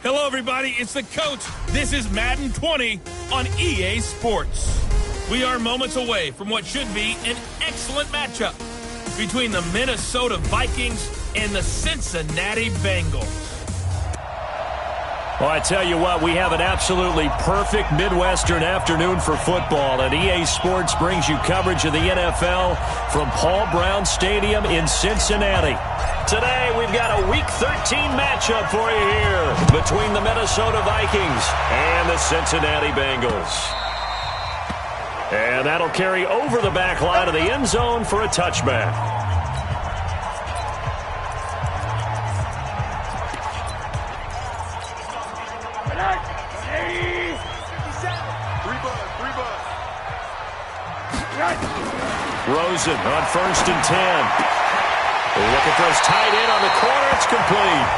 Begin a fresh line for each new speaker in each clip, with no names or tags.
Hello, everybody. It's the coach. This is Madden 20 on EA Sports. We are moments away from what should be an excellent matchup between the Minnesota Vikings and the Cincinnati Bengals.
Well, I tell you what, we have an absolutely perfect Midwestern afternoon for football, and EA Sports brings you coverage of the NFL from Paul Brown Stadium in Cincinnati. Today, we've got a Week 13 matchup for you here between the Minnesota Vikings and the Cincinnati Bengals. And that'll carry over the back line of the end zone for a touchback. Rosen on 1st and 10. Looking for his tight end on the corner. It's complete.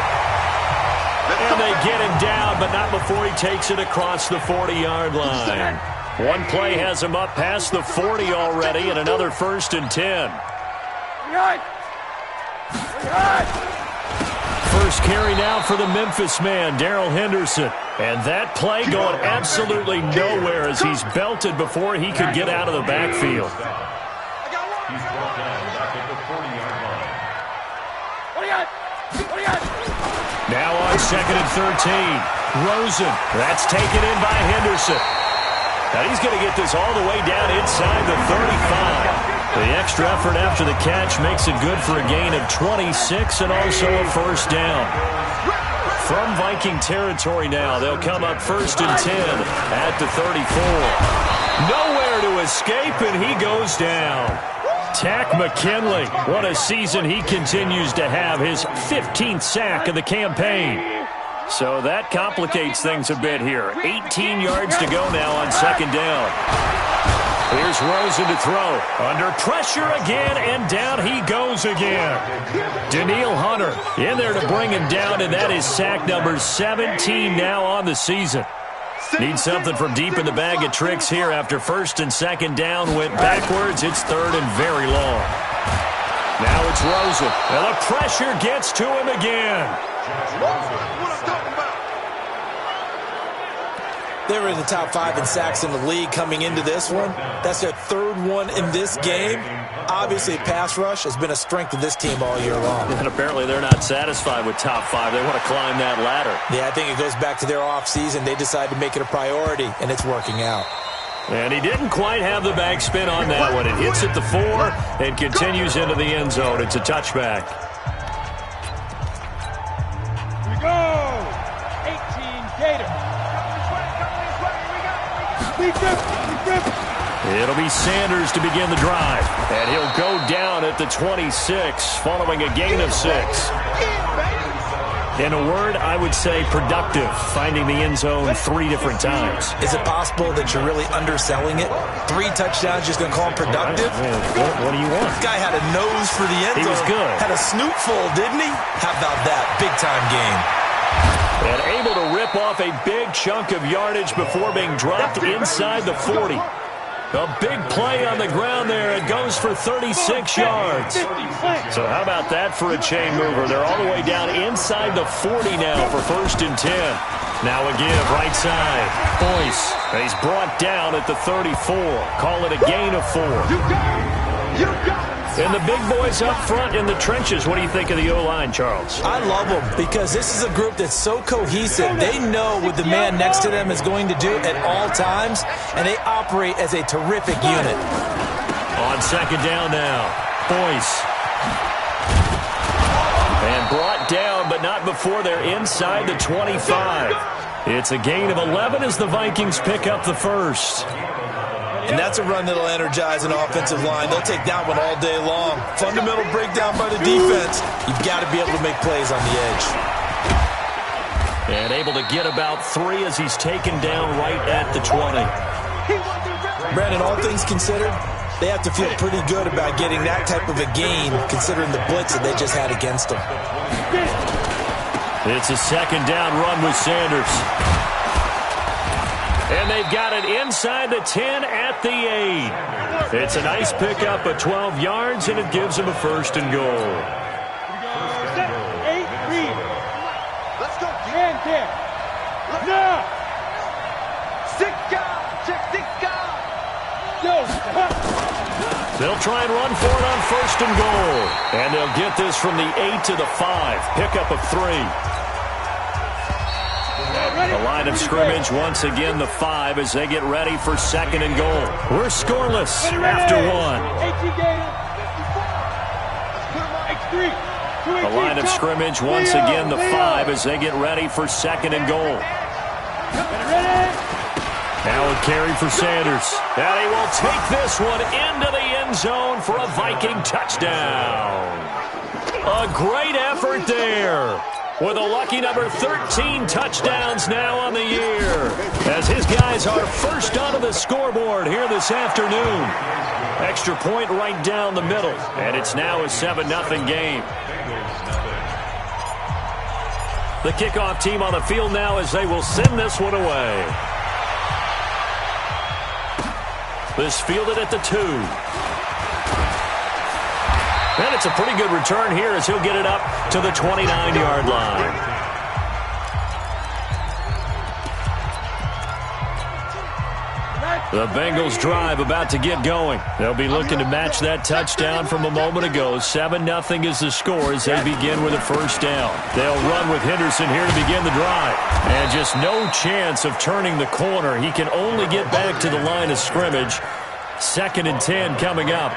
And they get him down, but not before he takes it across the 40-yard line. One play has him up past the 40 already, and another 1st and 10. First carry now for the Memphis man, Darrell Henderson. And that play going absolutely nowhere as he's belted before he could get out of the backfield. He's brought down back at the 40-yard line. Now on 2nd and 13. Rosen. That's taken in by Henderson. Now he's going to get this all the way down inside the 35. The extra effort after the catch makes it good for a gain of 26 and also a first down. From Viking territory now, they'll come up 1st and 10 at the 34. Nowhere to escape, and he goes down. Tack McKinley, what a season he continues to have, his 15th sack of the campaign. So that complicates things a bit here. 18 yards to go now on 2nd down. Here's Rosen to throw. Under pressure again, and down he goes again. Danielle Hunter in there to bring him down, and that is sack number 17 now on the season. Need something from deep in the bag of tricks here after 1st and 2nd down went backwards. It's 3rd and very long. Now it's Rosen, and the pressure gets to him again.
They were in the top 5 in sacks in the league coming into this one. That's their 3rd one in this game. Obviously, pass rush has been a strength of this team all year long.
And apparently they're not satisfied with top 5. They want to climb that ladder.
Yeah, I think it goes back to their offseason. They decided to make it a priority, and it's working out.
And he didn't quite have the backspin on that one. It hits at the 4 and continues into the end zone. It's a touchback.
Here we go. 18 Gators.
It'll be Sanders to begin the drive. And he'll go down at the 26 following a gain of 6. In a word, I would say productive, finding the end zone 3 different times.
Is it possible that you're really underselling it? 3 touchdowns, just going to call him productive?
What do you want?
This guy had a nose for the end zone.
He was good.
Had a snoot full, didn't he? How about that? Big-time game.
And able to rip off a big chunk of yardage before being dropped inside the 40. A big play on the ground there. It goes for 36 yards. So how about that for a chain mover? They're all the way down inside the 40 now for 1st and 10. Now a give right side. Boyce. He's brought down at the 34. Call it a gain of 4. And the big boys up front in the trenches. What do you think of the O-line, Charles?
I love them because this is a group that's so cohesive. They know what the man next to them is going to do at all times, and they operate as a terrific unit.
On 2nd down now, Boyce. And brought down, but not before they're inside the 25. It's a gain of 11 as the Vikings pick up the first.
And that's a run that'll energize an offensive line. They'll take that one all day long. Fundamental breakdown by the defense. You've got to be able to make plays on the edge.
And able to get about 3 as he's taken down right at the 20.
Brandon, all things considered, they have to feel pretty good about getting that type of a gain considering the blitz that they just had against them.
It's a 2nd down run with Sanders. And they've got it inside the 10 at the 8. It's a nice pickup of 12 yards, and it gives them a 1st and goal.
Let's go. Now.
They'll try and run for it on 1st and goal. And they'll get this from the 8 to the 5. Pickup of 3. The line of scrimmage, once again, the 5 as they get ready for 2nd and goal. We're scoreless after 1. The line of scrimmage, once again, the 5 as they get ready for 2nd and goal. Now a carry for Sanders. And he will take this one into the end zone for a Viking touchdown. A great effort there, with a lucky number 13 touchdowns now on the year, as his guys are first onto the scoreboard here this afternoon. Extra point right down the middle, and it's now a 7-0 game. The kickoff team on the field now as they will send this one away. This fielded at the 2. And it's a pretty good return here as he'll get it up to the 29-yard line. The Bengals drive about to get going. They'll be looking to match that touchdown from a moment ago. 7-0 is the score as they begin with a first down. They'll run with Henderson here to begin the drive. And just no chance of turning the corner. He can only get back to the line of scrimmage. 2nd and 10 coming up.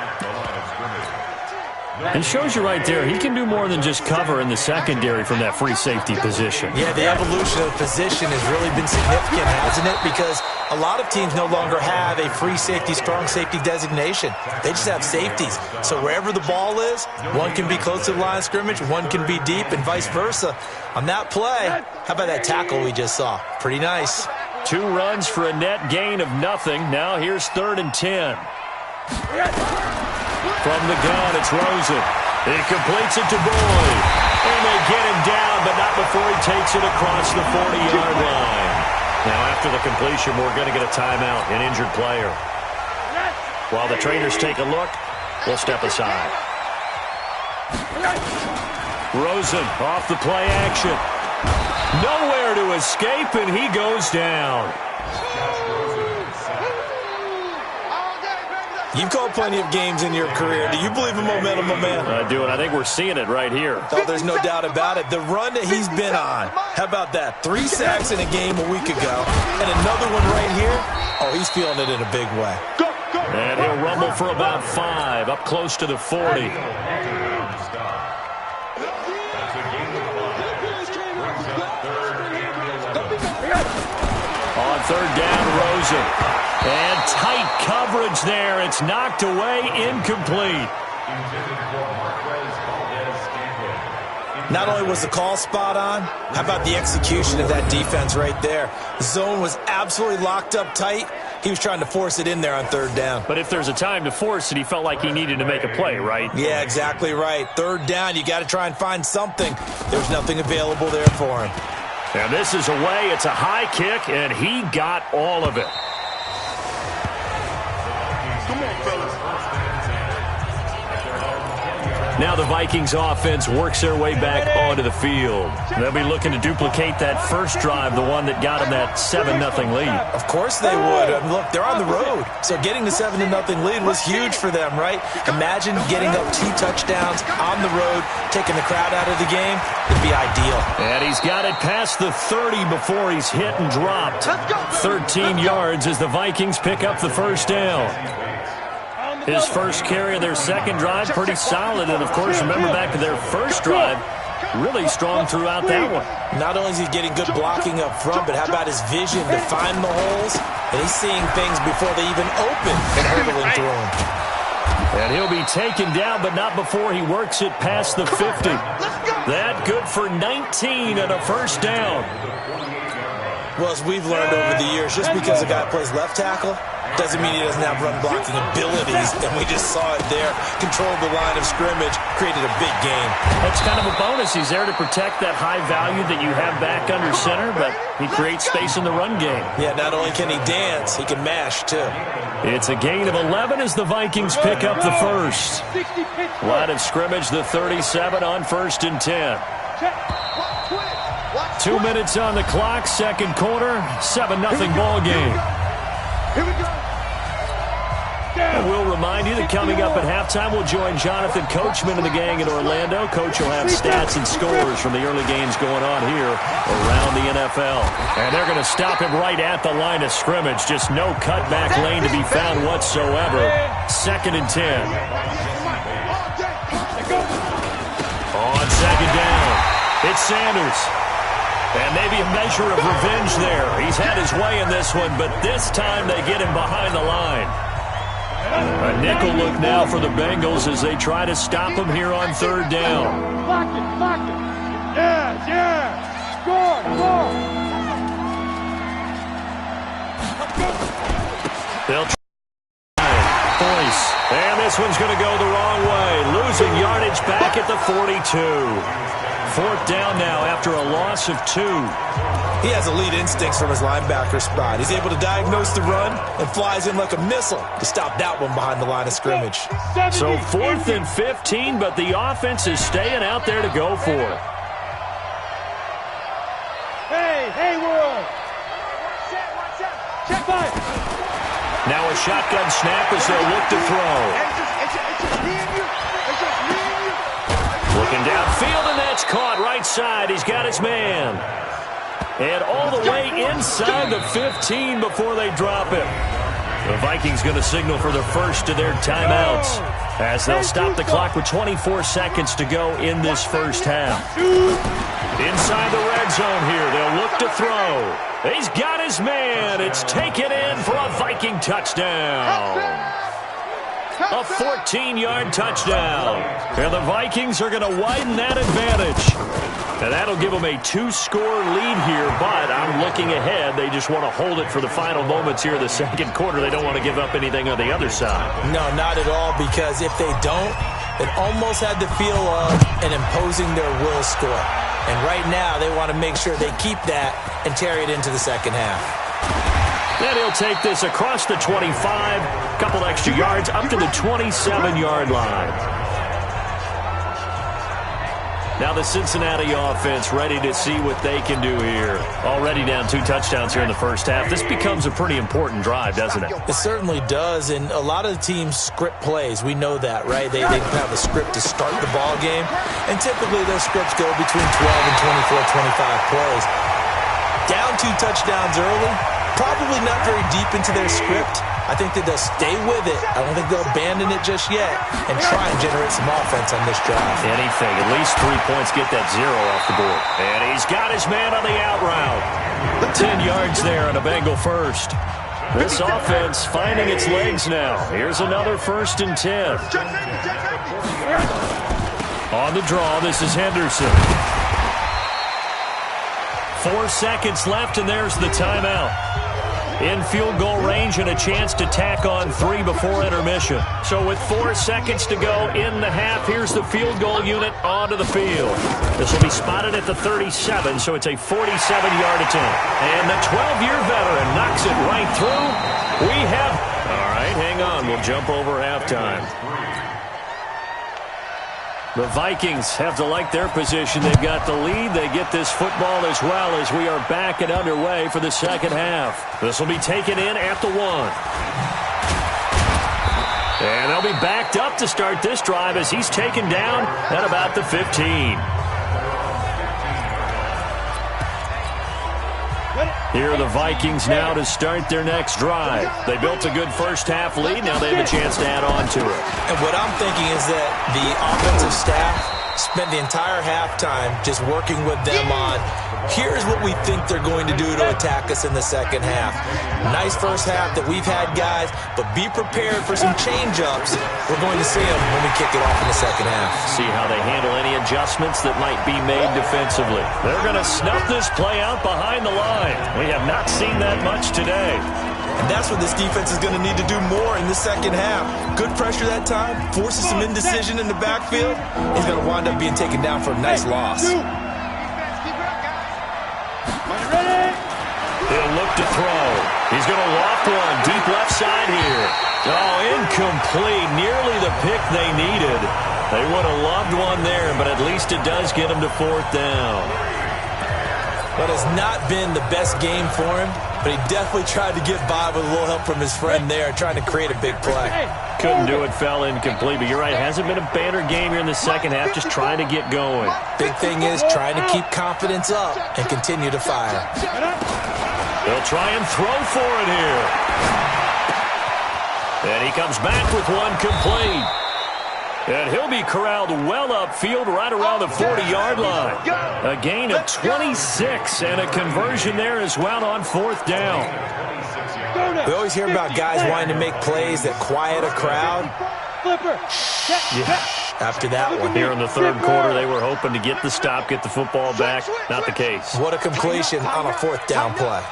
And shows you right there, he can do more than just cover in the secondary from that free safety position.
Yeah, the evolution of the position has really been significant, hasn't it? Because a lot of teams no longer have a free safety, strong safety designation. They just have safeties. So wherever the ball is, one can be close to the line of scrimmage, one can be deep, and vice versa. On that play, how about that tackle we just saw? Pretty nice.
2 runs for a net gain of nothing. Now here's 3rd and 10. From the gun, it's Rosen. He completes it to Boyd. And they get him down, but not before he takes it across the 40-yard line. Now, after the completion, we're going to get a timeout, an injured player. While the trainers take a look, we'll step aside. Rosen off the play action. Nowhere to escape, and he goes down.
You've called plenty of games in your career. Do you believe in momentum, my man?
I do, and I think we're seeing it right here.
Oh, there's no doubt about it. The run that he's been on. How about that? 3 sacks in a game a week ago, and another one right here. Oh, he's feeling it in a big way.
And he'll rumble for about 5, up close to the 40. On 3rd down, Rosen. And tight coverage there. It's knocked away, incomplete.
Not only was the call spot on, how about the execution of that defense right there? The zone was absolutely locked up tight. He was trying to force it in there on 3rd down.
But if there's a time to force it, he felt like he needed to make a play, right?
Yeah, exactly right. 3rd down, you got to try and find something. There's nothing available there for him.
And this is away. It's a high kick, and he got all of it. Now the Vikings offense works their way back onto the field. They'll be looking to duplicate that first drive, the one that got them that 7-0 lead.
Of course they would. Look, they're on the road. So getting the 7-0 lead was huge for them, right? Imagine getting up 2 touchdowns on the road, taking the crowd out of the game. It'd be ideal.
And he's got it past the 30 before he's hit and dropped. 13 yards as the Vikings pick up the first down. His first carry of their second drive, pretty solid. And, of course, remember back to their first drive, really strong throughout that one.
Not only is he getting good blocking up front, but how about his vision to find the holes? And he's seeing things before they even open and hurdling through them.
And he'll be taken down, but not before he works it past the 50. That good for 19 and a first down.
Well, as we've learned over the years, just because a guy plays left tackle doesn't mean he doesn't have run blocking abilities, and we just saw it there. Controlled the line of scrimmage, created a big game.
That's kind of a bonus. He's there to protect that high value that you have back under center, but he creates space in the run game.
Yeah, not only can he dance, he can mash, too.
It's a gain of 11 as the Vikings pick up the first. Line of scrimmage, the 37 on 1st and 10. 2 minutes on the clock, second quarter, 7-0 ball game.
Here we go.
And we'll remind you that coming up at halftime, we'll join Jonathan Coachman and the gang in Orlando. Coach will have stats and scores from the early games going on here around the NFL. And they're going to stop him right at the line of scrimmage. Just no cutback lane to be found whatsoever. 2nd and 10. On 2nd down, it's Sanders. And maybe a measure of revenge there. He's had his way in this one, but this time they get him behind the line. A nickel look now for the Bengals as they try to stop him here on 3rd down.
Lock it, lock it. Yeah. Score.
They'll try Boyce. And this one's going to go the wrong way. Losing yardage back at the 42. 4th down now after a loss of 2.
He has elite instincts from his linebacker spot. He's able to diagnose the run and flies in like a missile to stop that one behind the line of scrimmage.
So 4th and 15, but the offense is staying out there to go for it.
Hey, Haywood. Check by.
Now a shotgun snap as they'll look to throw.
It's just me and you.
Looking downfield, and that's caught right side. He's got his man. And all the way inside the 15 before they drop him. The Vikings going to signal for the first of their timeouts as they'll stop the clock with 24 seconds to go in this first half. Inside the red zone here, they'll look to throw. He's got his man. It's taken in for a Viking touchdown. A 14-yard touchdown. And the Vikings are going to widen that advantage. And that'll give them a 2-score lead here, but I'm looking ahead. They just want to hold it for the final moments here in the second quarter. They don't want to give up anything on the other side.
No, not at all, because if they don't, it almost had the feel of an imposing their will score. And right now, they want to make sure they keep that and carry it into the second half.
Then he'll take this across the 25, couple extra yards, up to the 27-yard line. Now the Cincinnati offense ready to see what they can do here. Already down 2 touchdowns here in the first half. This becomes a pretty important drive, doesn't it?
It certainly does, and a lot of the teams script plays. We know that, right? They have a script to start the ball game, and typically their scripts go between 12 and 24, 25 plays. Down 2 touchdowns early, probably not very deep into their script. I think that they'll stay with it. I don't think they'll abandon it just yet and try and generate some offense on this drive.
Anything. At least 3 points, get that 0 off the board. And he's got his man on the out route. 10 yards there on a Bengal first. This offense finding its legs now. Here's another 1st and 10. On the draw, this is Henderson. 4 seconds left, and there's the timeout. In field goal range and a chance to tack on 3 before intermission. So with 4 seconds to go in the half, here's the field goal unit onto the field. This will be spotted at the 37, so it's a 47-yard attempt. And the 12-year veteran knocks it right through. We have... All right, hang on. We'll jump over halftime. The Vikings have to like their position. They've got the lead. They get this football as well as we are back and underway for the second half. This will be taken in at the 1. And they'll be backed up to start this drive as he's taken down at about the 15. Here are the Vikings now to start their next drive. They built a good first half lead. Now they have a chance to add on to it.
And what I'm thinking is that the offensive staff spent the entire halftime just working with them on, here's what we think they're going to do to attack us in the second half. Nice first half that we've had, guys, but be prepared for some change-ups. We're going to see them when we kick it off in the second half.
See how they handle any adjustments that might be made defensively. They're going to snuff this play out behind the line. We have not seen that much today.
And that's what this defense is going to need to do more in the second half. Good pressure that time, forces some indecision in the backfield. He's going to wind up being taken down for a nice loss.
He'll look to throw. He's going to loft one deep left side here. Oh, incomplete. Nearly the pick they needed. They would have loved one there, but at least it does get them to 4th down.
But it's not been the best game for him, but he definitely tried to get by with a little help from his friend there, trying to create a big play.
Couldn't do it, fell incomplete, but you're right. It hasn't been a banner game here in the second half, just trying to get going.
Big thing is trying to keep confidence up and continue to fire.
They'll try and throw for it here. And he comes back with one complete. And he'll be corralled well upfield right around the 40-yard line. A gain of 26 and a conversion there as well on fourth down.
We always hear about guys wanting to make plays that quiet a crowd. Yeah, after that one.
Here in the third quarter, they were hoping to get the stop, get the football back. Not the case.
What a completion on a fourth down play.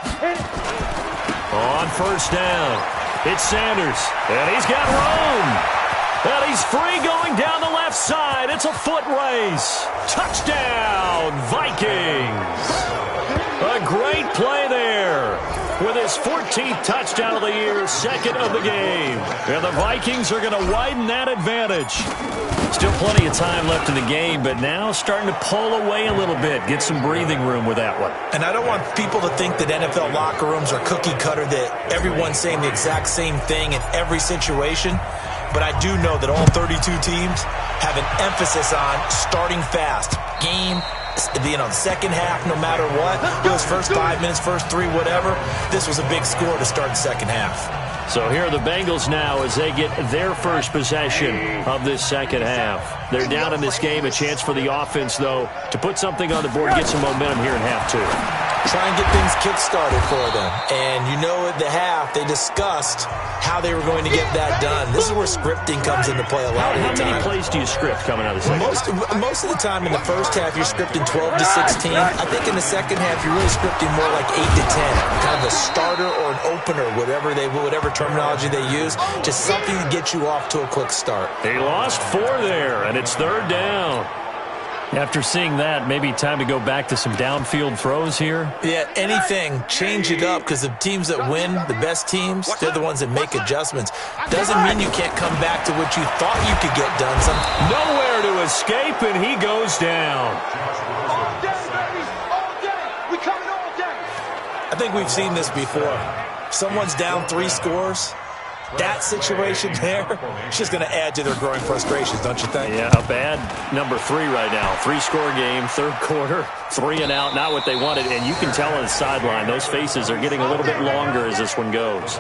On first down, it's Sanders. And he's got room. And he's free going down the left side. It's a foot race. Touchdown, Vikings. A great play there. With his 14th touchdown of the year, second of the game. And the Vikings are going to widen that advantage. Still plenty of time left in the game, but now starting to pull away a little bit. Get some breathing room with that one.
And I don't want people to think that NFL locker rooms are cookie cutter, that everyone's saying the exact same thing in every situation. But I do know that all 32 teams have an emphasis on starting fast. Game, the second half, no matter what. Those first 5 minutes, first 3, whatever. This was a big score to start the second half.
So here are the Bengals now as they get their first possession of this second half. They're down in this game. A chance for the offense, though, to put something on the board, get some momentum here in half two.
Try and get things kick-started for them. And you know at the half, they discussed how they were going to get that done. This is where scripting comes into play a lot of the time.
How many plays do you script coming out of the second half?
Most of the time in the first half, you're scripting 12 to 16. I think in the second half, you're really scripting more like 8 to 10. Kind of a starter or an opener, whatever terminology they use. Just something to get you off to a quick start.
They lost 4 there, and it's third down. After seeing that, maybe time to go back to some downfield throws here?
Yeah, anything. Change it up, because the teams that win, the best teams, they're the ones that make adjustments. Doesn't mean you can't come back to what you thought you could get done.
Nowhere to escape, and he goes down.
All day, baby. All day. We coming all day.
I think we've seen this before. Someone's down 3 scores. That situation there, it's just going to add to their growing frustrations, don't you think?
Yeah, a bad number 3 right now. 3-score game, third quarter, 3 and out, not what they wanted. And you can tell on the sideline, those faces are getting a little bit longer as this one goes.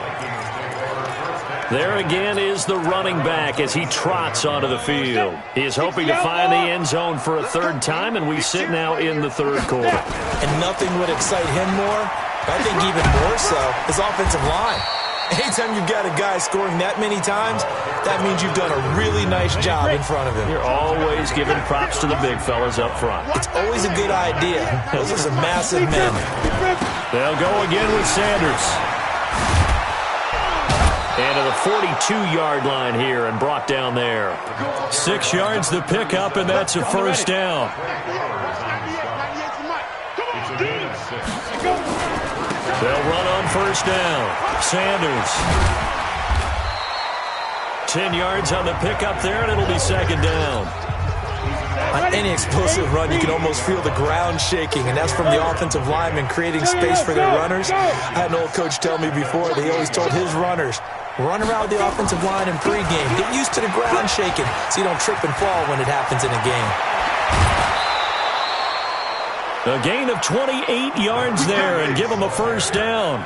There again is the running back as he trots onto the field. He is hoping to find the end zone for a third time, and we sit now in the third quarter.
And nothing would excite him more, I think even more so, his offensive line. Anytime you've got a guy scoring that many times, that means you've done a really nice job in front of him.
You're always giving props to the big fellas up front.
It's always a good idea. Those are some massive men.
They'll go again with Sanders. And to the 42-yard line here and brought down there. 6 yards to pick up, and that's a first down. They'll run on first down. Sanders. 10 yards on the pickup there, and it'll be second down.
On any explosive run, you can almost feel the ground shaking, and that's from the offensive linemen creating space for their runners. I had an old coach tell me before that he always told his runners, run around the offensive line in pregame. Get used to the ground shaking so you don't trip and fall when it happens in a game.
A gain of 28 yards there and give him a first down.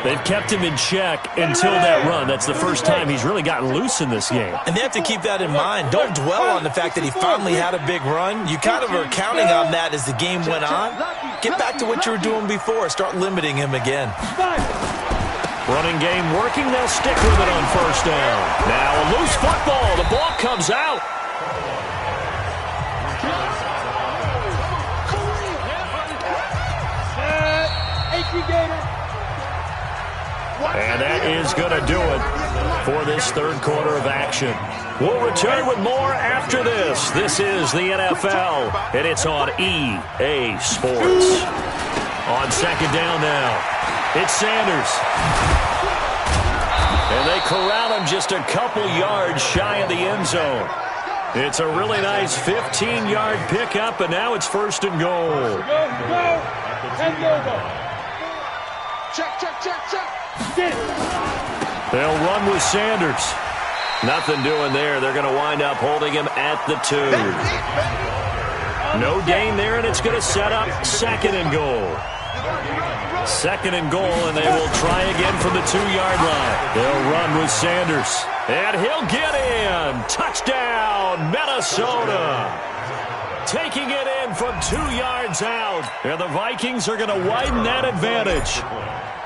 They've kept him in check until that run. That's the first time he's really gotten loose in this game.
And they have to keep that in mind. Don't dwell on the fact that he finally had a big run. You kind of are counting on that as the game went on. Get back to what you were doing before. Start limiting him again.
Running game working. They'll stick with it on first down. Now a loose football. The ball comes out. And that is going to do it for this third quarter of action. We'll return with more after this. This is the NFL, and it's on EA Sports. On second down now, it's Sanders. And they corral him just a couple yards shy of the end zone. It's a really nice 15-yard pickup, and now it's first and goal.
Go. Hand over. Check. Get it.
They'll run with Sanders. Nothing doing there. They're going to wind up holding him at the 2. No gain there, and it's going to set up second and goal. Second and goal, and they will try again from the 2-yard line. They'll run with Sanders. And he'll get in. Touchdown, Minnesota. Taking it in from 2 yards out. And the Vikings are going to widen that advantage.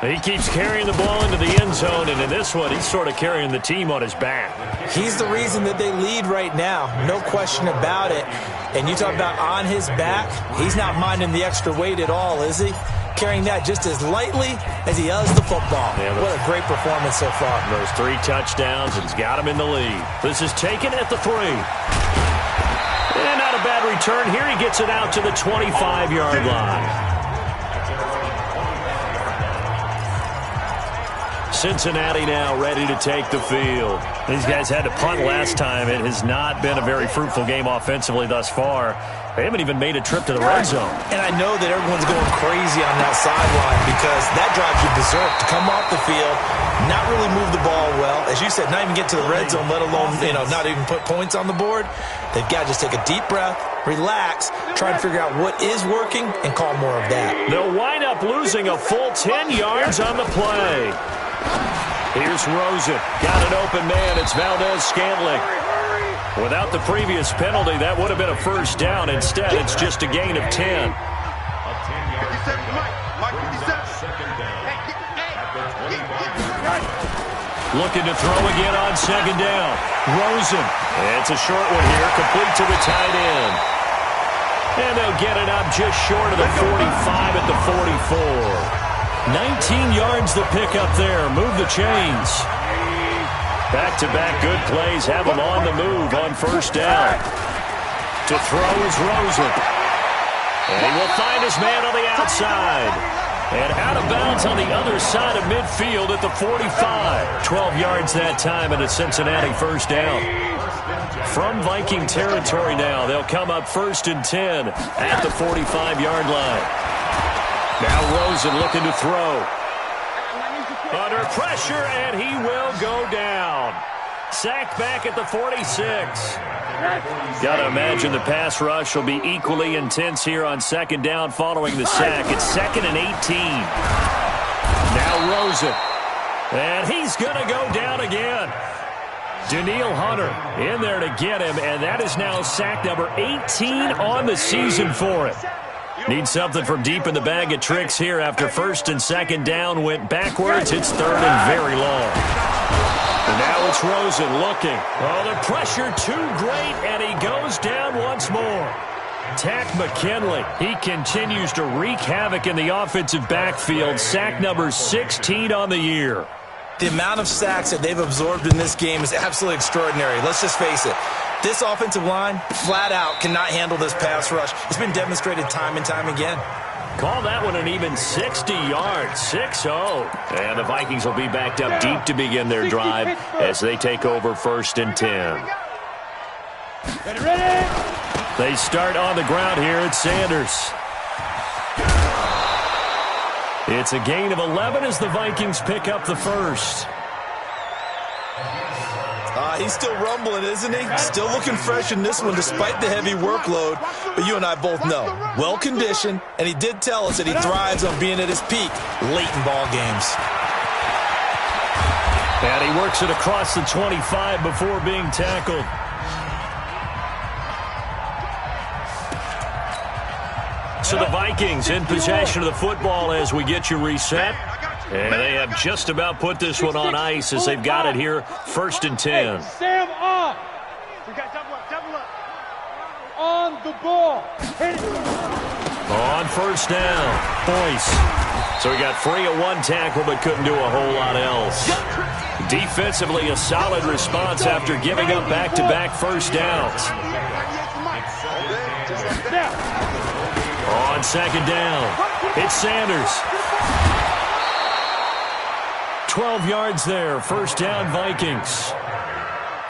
He keeps carrying the ball into the end zone, and in this one, he's sort of carrying the team on his back.
He's the reason that they lead right now. No question about it. And you talk about on his back, he's not minding the extra weight at all, is he? Carrying that just as lightly as he does the football. Yeah, what a great performance so far.
Those 3 touchdowns, and he's got him in the lead. This is taken at the 3. And not a bad return. Here he gets it out to the 25-yard line. Cincinnati now ready to take the field. These guys had to punt last time. It has not been a very fruitful game offensively thus far. They haven't even made a trip to the red zone. And I know that everyone's going crazy on that sideline because that drives you berserk to come off the field, not really move the ball well. As you said, not even get to the red zone, let alone, not even put points on the board. They've got to just take a deep breath, relax, try to figure out what is working, and call more of that. They'll wind up losing a full 10 yards on the play. Here's Rosen. Got an open man. It's Valdez-Scantling. Without the previous penalty, that would have been a first down. Instead, it's just a gain of 10. Looking to throw again on second down. Rosen. It's a short one here, complete to the tight end. And they'll get it up just short of the 45 at the 44. 19 yards the pick up there. Move the chains. Back-to-back good plays have them on the move on first down. To throw is Rosen. And he will find his man on the outside. And out of bounds on the other side of midfield at the 45. 12 yards that time and a Cincinnati first down. From Viking territory now, they'll come up first and 10 at the 45-yard line. Now Rosen looking to throw. Under pressure, and he will go down. Sacked back at the 46. Got to imagine the pass rush will be equally intense here on second down following the sack. It's 2nd and 18. Now Rosen. And he's going to go down again. Daniil Hunter in there to get him, and that is now sack number 18 on the season for him. Need something from deep in the bag of tricks here after first and second down went backwards. It's 3rd and very long. And now it's Rosen looking. Oh, the pressure too great, and he goes down once more. Tack McKinley. He continues to wreak havoc in the offensive backfield. Sack number 16 on the year.
The amount of sacks that they've absorbed in this game is absolutely extraordinary. Let's just face it. This offensive line, flat out, cannot handle this pass rush. It's been demonstrated time and time again.
Call that one an even 60 yards, 6-0. And the Vikings will be backed up deep to begin their drive as they take over 1st and 10.
Ready?
They start on the ground here at Sanders. It's a gain of 11 as the Vikings pick up the first.
He's still rumbling, isn't he? Still looking fresh in this one despite the heavy workload. But you and I both know, well-conditioned, and he did tell us that he thrives on being at his peak late in ball games.
And he works it across the 25 before being tackled. So the Vikings in possession of the football as we get you reset. And they have just about put this one on ice as they've got it here, 1st and 10.
Hey, Sam off. We got double up. On the ball. Hit it.
On first down, Boyce. So he got free of one tackle but couldn't do a whole lot else. Defensively, a solid response after giving up back-to-back first downs. On second down, it's Sanders. 12 yards there, first down Vikings.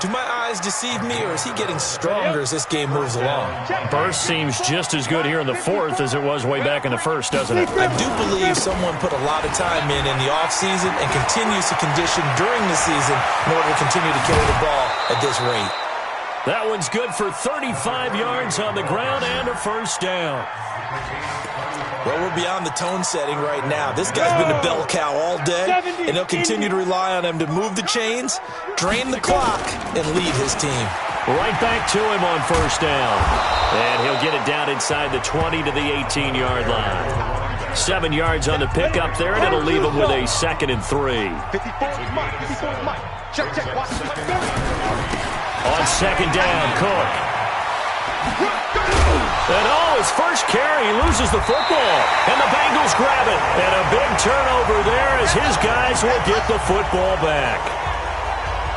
Do my eyes deceive me, or is he getting stronger as this game moves along?
Burst seems just as good here in the fourth as it was way back in the first, doesn't it?
I do believe someone put a lot of time in the offseason and continues to condition during the season in order to continue to carry the ball at this rate.
That one's good for 35 yards on the ground and a first down.
Well, we're beyond the tone setting right now. This guy's been a bell cow all day, and they'll continue to rely on him to move the chains, drain the clock, and lead his team.
Right back to him on first down. And he'll get it down inside the 20 to the 18-yard line. 7 yards on the pickup there, and it'll leave him with a 2nd and 3. On second down, Cook. And his first carry, he loses the football. And the Bengals grab it. And a big turnover there as his guys will get the football back.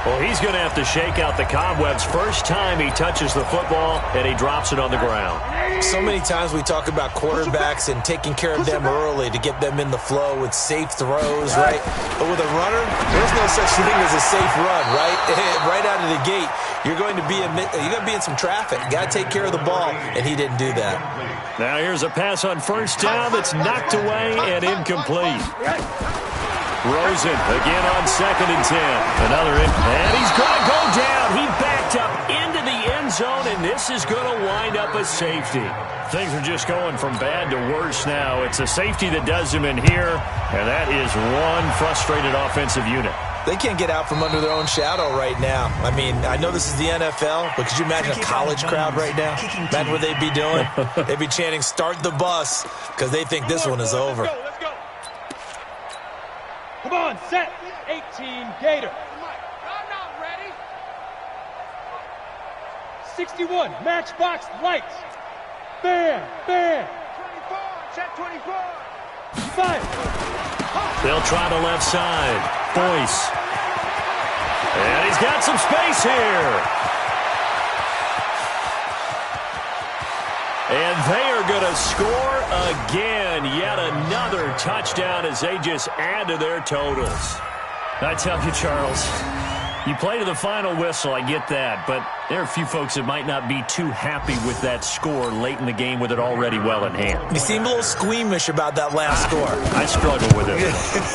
Well, he's going to have to shake out the cobwebs first time he touches the football, and he drops it on the ground.
So many times we talk about quarterbacks and taking care of them early to get them in the flow with safe throws, right? But with a runner, there's no such thing as a safe run, right? Right out of the gate, you're going to be in some traffic. You got to take care of the ball, and he didn't do that.
Now here's a pass on first down that's knocked away and incomplete. Rosen again on 2nd and 10. And he's going to go down. He backed up into the end zone, and this is going to wind up a safety. Things are just going from bad to worse now. It's a safety that does him in here, and that is one frustrated offensive unit.
They can't get out from under their own shadow right now. I mean, I know this is the NFL, but could you imagine a college crowd right now? Imagine what they'd be doing. They'd be chanting, "Start the bus," because they think this one is over.
Let's go. Come on, set. 18, Gator. I'm not ready. 61, matchbox lights. Bam, bam. 24, set 24. 5.
They'll try the left side. Boyce. And he's got some space here. And they are going to score again. Yet another touchdown as they just add to their totals. I tell you, Charles, you play to the final whistle, I get that, but there are a few folks that might not be too happy with that score late in the game with it already well in hand.
You seem a little squeamish about that last score.
I struggle with it.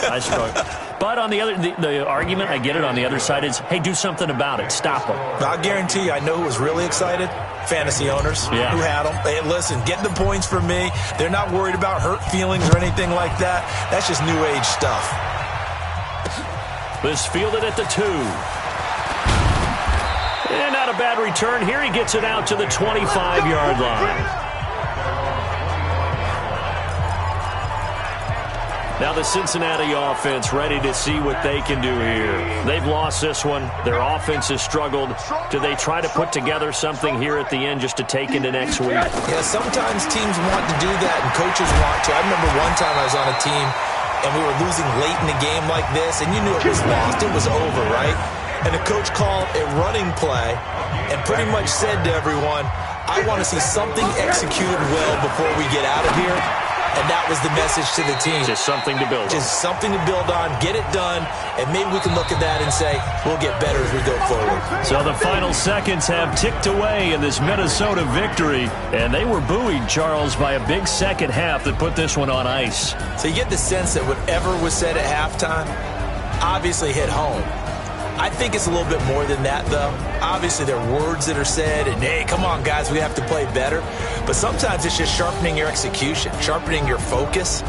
I struggle. But on the other, the argument, I get it, on the other side is, hey, do something about it. Stop them.
I'll guarantee you, I know who was really excited. Fantasy owners who had them. Hey, listen, get the points from me. They're not worried about hurt feelings or anything like that. That's just new age stuff.
This fielded at the 2. And not a bad return here. He gets it out to the 25-yard line. Now the Cincinnati offense ready to see what they can do here. They've lost this one. Their offense has struggled. Do they try to put together something here at the end just to take into next week?
Yeah, sometimes teams want to do that and coaches want to. I remember one time I was on a team and we were losing late in the game like this, and you knew it was lost. It was over, right? And the coach called a running play and pretty much said to everyone, I want to see something executed well before we get out of here. And that was the message to the team.
Just something to build on.
Just something to build on, get it done, and maybe we can look at that and say, we'll get better as we go forward.
So the final seconds have ticked away in this Minnesota victory, and they were buoyed, Charles, by a big second half that put this one on ice.
So you get the sense that whatever was said at halftime obviously hit home. I think it's a little bit more than that, though. Obviously, there are words that are said, and, hey, come on, guys, we have to play better. But sometimes it's just sharpening your execution, sharpening your focus,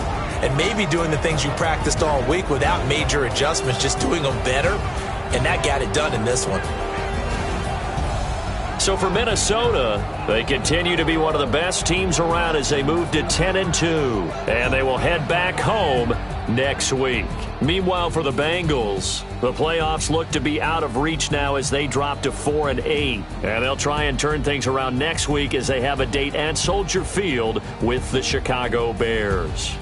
and maybe doing the things you practiced all week without major adjustments, just doing them better, and that got it done in this one.
So for Minnesota, they continue to be one of the best teams around as they move to 10-2, and they will head back home next week. Meanwhile, for the Bengals, the playoffs look to be out of reach now as they drop to 4-8, and they'll try and turn things around next week as they have a date at Soldier Field with the Chicago Bears.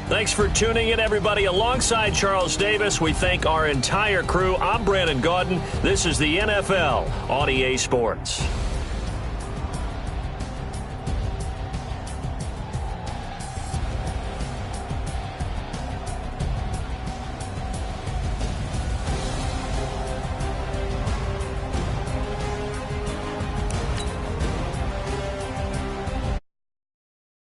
Thanks for tuning in, everybody. Alongside Charles Davis, we thank our entire crew. I'm Brandon Gaudin. This is the NFL on EA Sports.